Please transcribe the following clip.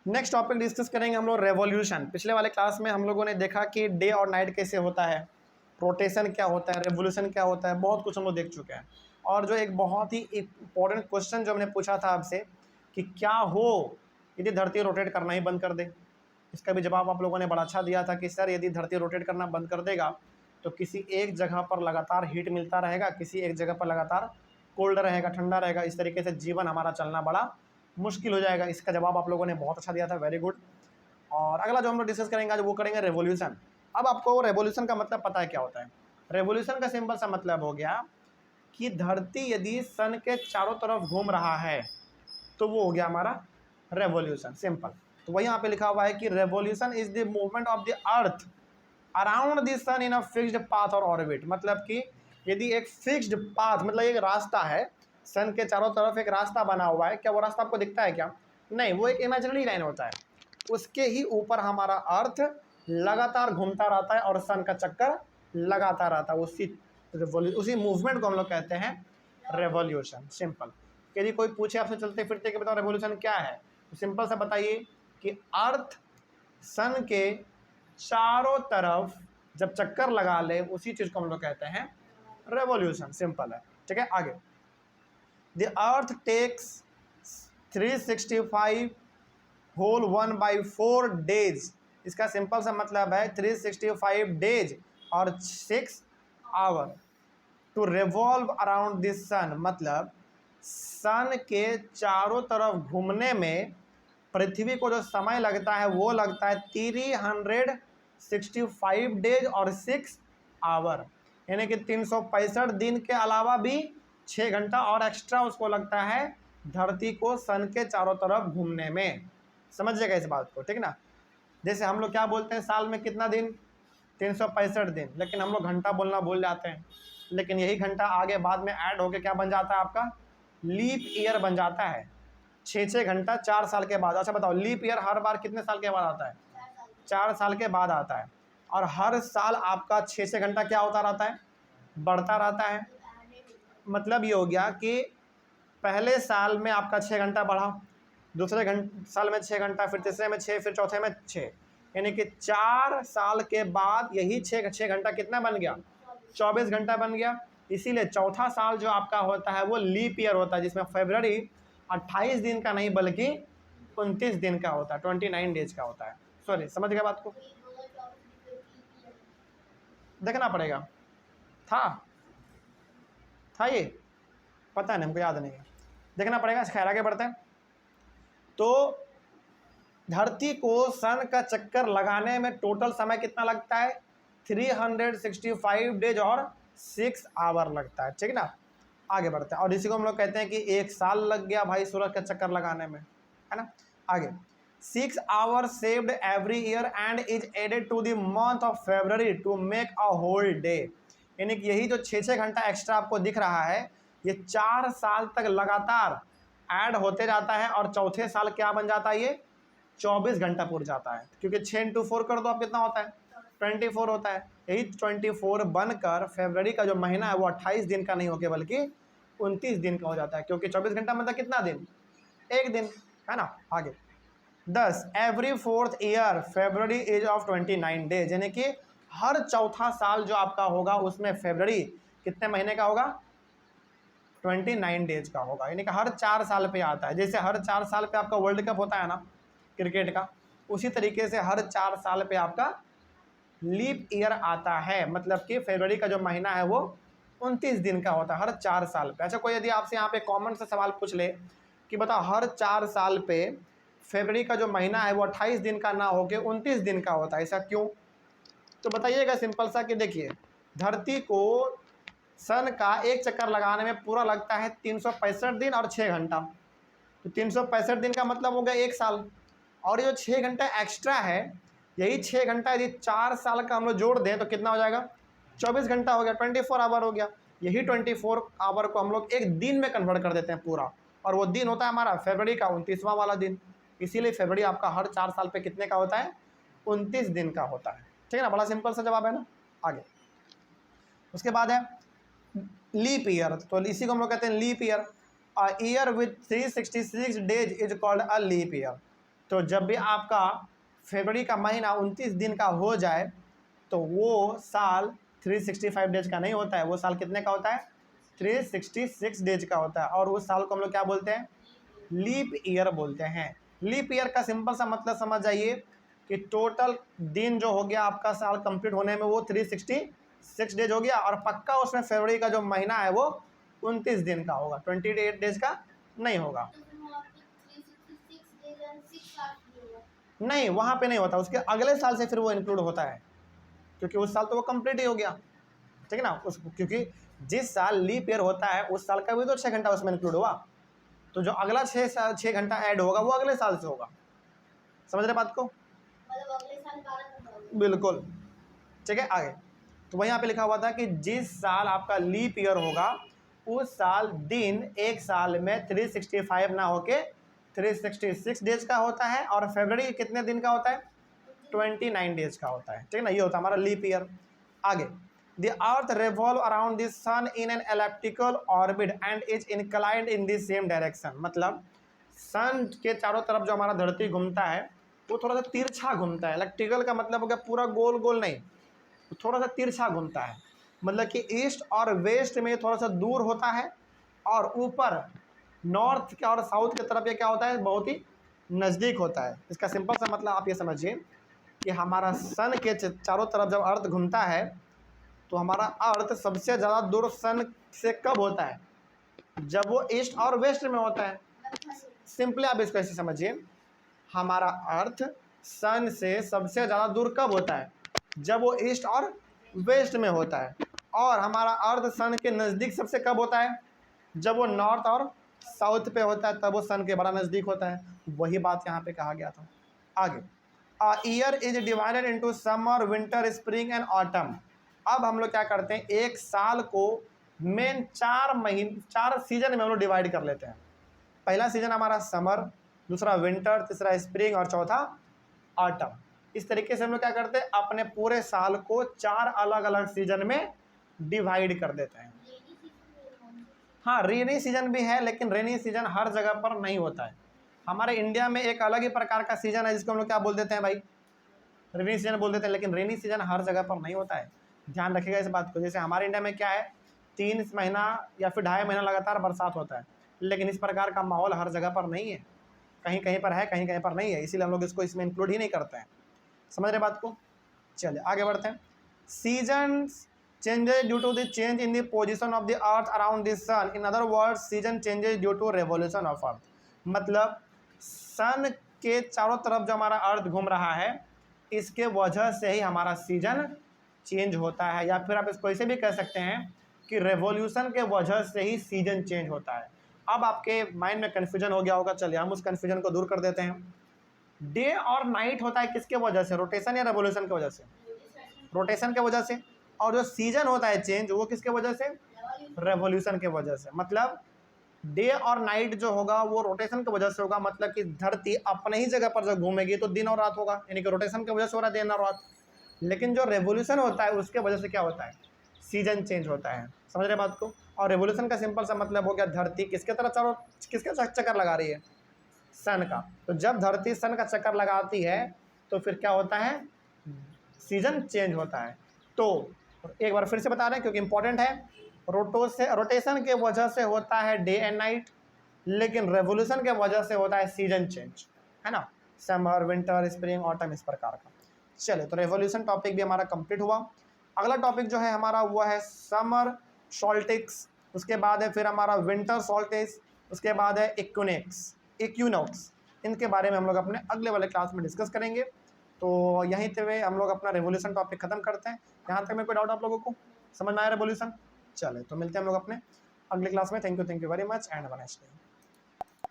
Next topic discuss करेंगे हम लोग रेवोल्यूशन। पिछले वाले क्लास में हम लोगों ने देखा कि डे और नाइट कैसे होता है, रोटेशन क्या होता है, रेवोल्यूशन क्या होता है, बहुत कुछ हम लोग देख चुके हैं। और जो एक बहुत ही इंपॉर्टेंट क्वेश्चन जो हमने पूछा था आपसे कि क्या हो यदि धरती रोटेट करना ही बंद कर दे, इसका भी जवाब आप लोगों ने बड़ा अच्छा दिया था कि सर यदि धरती रोटेट करना बंद कर देगा तो किसी एक जगह पर लगातार हीट मिलता रहेगा, किसी एक जगह पर लगातार कोल्ड रहेगा, ठंडा रहेगा, इस तरीके से जीवन हमारा चलना बड़ा मुश्किल हो जाएगा। इसका जवाब आप लोगों ने बहुत अच्छा दिया था, वेरी गुड। और अगला जो हम लोग डिस्कस करेंगे आज वो करेंगे रेवोल्यूशन। अब आपको रेवोल्यूशन का मतलब पता है क्या होता है? रेवोल्यूशन का सिंपल सा मतलब हो गया कि धरती यदि सन के चारों तरफ घूम रहा है तो वो हो गया हमारा रेवोल्यूशन, सिंपल। तो वही यहाँ पे लिखा हुआ है कि revolution is the movement of the earth around the sun in a fixed path और ऑर्बिट। मतलब कि यदि एक फिक्स्ड पाथ, मतलब एक रास्ता है, सन के चारों तरफ एक रास्ता बना हुआ है, क्या वो रास्ता आपको दिखता है क्या? नहीं, वो एक इमेजिनरी लाइन होता है, उसके ही ऊपर हमारा अर्थ लगातार घूमता रहता है और सन का चक्कर लगाता रहता है। उसी मूवमेंट को हम लोग कहते हैं रेवोल्यूशन, सिंपल। यदि कोई पूछे आपसे चलते फिरते कि बताओ रेवोल्यूशन क्या है, तो सिंपल सा बताइए कि अर्थ सन के चारों तरफ जब चक्कर लगा ले उसी चीज को हम लोग कहते हैं रेवोल्यूशन, सिंपल है। ठीक है, आगे। The earth takes 365 whole 1/4 days. इसका सिंपल सा मतलब है 365 डेज और 6 hour to revolve around this sun. मतलब सन के चारों तरफ घूमने में पृथ्वी को जो समय लगता है वो लगता है 365 डेज और 6 आवर, यानी कि 365 दिन के अलावा भी 6 घंटा और एक्स्ट्रा उसको लगता है धरती को सन के चारों तरफ घूमने में। समझिएगा इस बात को, ठीक ना। जैसे हम लोग क्या बोलते हैं, साल में कितना दिन? 365 दिन, लेकिन हम लोग घंटा बोलना भूल जाते हैं। लेकिन यही घंटा आगे बाद में ऐड होके क्या बन जाता है आपका? लीप ईयर बन जाता है। 6 घंटा 4 साल के बाद। अच्छा बताओ, लीप ईयर हर बार कितने साल के बाद आता है? 4 साल के बाद आता है। और हर साल आपका 6 घंटा क्या होता रहता है? बढ़ता रहता है। मतलब ये हो गया कि पहले साल में आपका 6 घंटा बढ़ा, दूसरे साल में 6 घंटा, फिर तीसरे में 6, फिर चौथे में 6, यानी कि 4 साल के बाद यही 6 घंटा कितना बन गया? 24 घंटा बन गया। इसीलिए चौथा साल जो आपका होता है वो लीप ईयर होता है, जिसमें फरवरी 28 दिन का नहीं बल्कि 29 दिन का होता है, 29 डेज का होता है। सॉरी, समझ गए बात को? देखना पड़ेगा। था ये पता नहीं, हमको याद नहीं है, देखना पड़ेगा। खैर आगे बढ़ते हैं। तो धरती को सन का चक्कर लगाने में टोटल समय कितना लगता है? 365 डेज और 6 आवर लगता है, ठीक ना। आगे बढ़ते हैं। और इसी को हम लोग कहते हैं कि 1 साल लग गया भाई सूरज का चक्कर लगाने में, है ना। आगे, 6 hour saved every year and is added to the month of February to make a whole day. यानी कि यही जो 6 घंटा एक्स्ट्रा आपको दिख रहा है, ये 4 साल तक लगातार ऐड होते जाता है और चौथे साल क्या बन जाता है? ये 24 घंटा पूर जाता है, क्योंकि 6 इंटू 4 कर दो आप, कितना होता है? 24 होता है। यही 24 बनकर फरवरी का जो महीना है वो 28 दिन का नहीं होकर बल्कि 29 दिन का हो जाता है, क्योंकि 24 घंटा मतलब कितना दिन? एक दिन, है ना। आगे, 10 every 4th year February is of 29 days, यानी कि हर चौथा साल जो आपका होगा उसमें फरवरी कितने महीने का होगा? 29 डेज का होगा, यानी कि हर 4 साल पे आता है। जैसे हर 4 साल पे आपका वर्ल्ड कप होता है ना क्रिकेट का, उसी तरीके से हर 4 साल पे आपका लीप ईयर आता है। मतलब कि फरवरी का जो महीना है वो 29 दिन का होता है हर 4 साल पे। अच्छा, कोई यदि आपसे यहाँ पे कॉमन से सवाल पूछ ले कि बताओ हर 4 साल पे फरवरी का जो महीना है वो 28 दिन का ना होके 29 दिन का होता है, ऐसा क्यों? तो बताइएगा सिंपल सा कि देखिए, धरती को सन का एक चक्कर लगाने में पूरा लगता है 365 दिन और 6 घंटा। तो 365 दिन का मतलब हो गया 1 साल, और ये जो 6 घंटा एक्स्ट्रा है, यही 6 घंटा यदि 4 साल का हम लोग जोड़ दें तो कितना हो जाएगा? 24 घंटा हो गया, 24 आवर हो गया। यही 24 आवर को हम लोग एक दिन में कन्वर्ट कर देते हैं पूरा, और वो दिन होता है हमारा फरवरी का 29वां वाला दिन। इसीलिए फरवरी आपका हर 4 साल पे कितने का होता है? 29 दिन का होता है, ठीक है ना। बड़ा सिंपल सा जवाब है ना। आगे, उसके बाद है लीप ईयर। तो इसी को हम लोग कहते हैं leap year. Year with 366 days is called a leap year. तो जब भी आपका फरवरी का महीना 29 दिन का हो जाए तो वो साल 365 डेज का नहीं होता है, वो साल कितने का होता है? 366 डेज का होता है। और उस साल को हम लोग क्या बोलते हैं? लीप ईयर बोलते हैं। लीप ईयर का सिंपल सा मतलब समझ जाइए कि टोटल दिन जो हो गया आपका साल कंप्लीट होने में वो 366 डेज हो गया, और पक्का उसमें फरवरी का जो महीना है वो 29 दिन का होगा, 28 डेज का नहीं होगा। नहीं, वहाँ पे नहीं होता, उसके अगले साल से फिर वो इंक्लूड होता है, क्योंकि उस साल तो वो कंप्लीट ही हो गया, ठीक है ना। क्योंकि जिस साल लीप ईयर होता है उस साल का भी तो 6 घंटा उसमें इंक्लूड हुआ, तो जो अगला 6 घंटा ऐड होगा वो अगले साल से होगा। समझ रहे बात को? मतलब अगले साल 12 घंटा होगा। बिल्कुल, ठीक है। आगे तो वहीं पे लिखा हुआ था कि जिस साल आपका लीप ईयर होगा उस साल दिन एक साल में 365 ना होके 366 डेज का होता है, और फरवरी कितने दिन का होता है? 29 डेज का होता है, ठीक है ना। ये होता है हमारा लीप ईयर। आगे, the earth revolve around the sun in an elliptical orbit and is inclined in the same direction. मतलब सन के चारों तरफ जो हमारा धरती घूमता है वो थोड़ा सा तिरछा घूमता है। इलेक्ट्रिकल का मतलब हो गया पूरा गोल गोल नहीं, थोड़ा सा तिरछा घूमता है, मतलब कि ईस्ट और वेस्ट में थोड़ा सा दूर होता है, और ऊपर नॉर्थ के और साउथ की तरफ ये क्या होता है? बहुत ही नज़दीक होता है। इसका सिंपल सा मतलब आप ये समझिए कि हमारा सन के चारों तरफ जब अर्थ घूमता है तो हमारा अर्थ सबसे ज़्यादा दूर सन से कब होता है? जब वो ईस्ट और वेस्ट में होता है। सिंपली आप इसको ऐसे समझिए, हमारा अर्थ सन से सबसे ज़्यादा दूर कब होता है? जब वो ईस्ट और वेस्ट में होता है। और हमारा अर्थ सन के नज़दीक सबसे कब होता है? जब वो नॉर्थ और साउथ पे होता है, तब वो सन के बड़ा नज़दीक होता है। वही बात यहाँ पे कहा गया था। आगे, a year is divided into summer, winter, spring and autumn. अब हम लोग क्या करते हैं, एक साल को मेन 4 सीजन में हम लोग डिवाइड कर लेते हैं। पहला सीजन हमारा समर, दूसरा विंटर, तीसरा स्प्रिंग और चौथा ऑटम। इस तरीके से हम लोग क्या करते हैं, अपने पूरे साल को 4 अलग अलग सीजन में डिवाइड कर देते हैं। हाँ, रेनी सीजन भी है, लेकिन रेनी सीजन हर जगह पर नहीं होता है। हमारे इंडिया में एक अलग ही प्रकार का सीजन है जिसको हम लोग क्या बोल देते हैं भाई? रेनी सीजन बोल देते हैं, लेकिन रेनी सीजन हर जगह पर नहीं होता है। ध्यान रखिएगा इस बात को। जैसे हमारे इंडिया में क्या है, 3 महीना या फिर 2.5 महीना लगातार बरसात होता है, लेकिन इस प्रकार का माहौल हर जगह पर नहीं है। कहीं कहीं पर है, कहीं कहीं पर नहीं है, इसीलिए हम लोग इसको इसमें इंक्लूड ही नहीं करते हैं। समझ रहे बात को? चलिए आगे बढ़ते हैं। Seasons changes due to the change in the position of the earth around the sun. in other words, season changes due to revolution of earth. मतलब सन के चारों तरफ जो हमारा अर्थ घूम रहा है इसके वजह से ही हमारा सीजन चेंज होता है, या फिर आप इसको ऐसे भी कह सकते हैं कि रेवोल्यूशन के वजह से ही सीजन चेंज होता है। अब आपके माइंड में कन्फ्यूजन हो गया होगा, चलिए हम उस कन्फ्यूजन को दूर कर देते हैं। डे और नाइट होता है किसके वजह से? रोटेशन या रेवोल्यूशन की वजह से? रोटेशन के वजह से। और जो सीजन होता है चेंज वो किसके वजह से? रेवोल्यूशन के वजह से। मतलब डे और नाइट जो होगा वो रोटेशन की वजह से होगा, मतलब कि धरती अपने ही जगह पर जब घूमेगी तो दिन और रात होगा, यानी कि रोटेशन की वजह से हो रहा है दिन और रात। लेकिन जो रेवोल्यूशन होता है उसके वजह से क्या होता है? सीजन चेंज होता है। समझ रहे बात को? और रेवोल्यूशन का सिंपल सा मतलब हो गया धरती किसके तरफ चारों किसका चक्कर लगा रही है? सन का। तो जब धरती सन का चक्कर लगाती है तो फिर क्या होता है? सीजन चेंज होता है। तो एक बार फिर से बता रहे हैं क्योंकि इंपॉर्टेंट है। रोटेशन के वजह से होता है डे एंड नाइट, लेकिन रेवोल्यूशन के वजह से होता है सीजन चेंज, है ना। समर, विंटर, स्प्रिंग, ऑटम, इस प्रकार का। चलिए, तो रेवोल्यूशन टॉपिक भी हमारा कंप्लीट हुआ। अगला टॉपिक जो है हमारा वो है समर सॉल्स्टिस, उसके बाद है फिर हमारा विंटर सॉल्स्टिस, उसके बाद है इक्विनॉक्स। इनके बारे में हम लोग अपने अगले वाले क्लास में डिस्कस करेंगे। तो यहीं पे हम लोग अपना रेवोल्यूशन टॉपिक खत्म करते हैं। यहाँ तक में कोई डाउट आप लोगों को समझ में आया रेवोल्यूशन? चले, तो मिलते हैं हम लोग अपने अगले क्लास में। Thank you very much and have a nice day.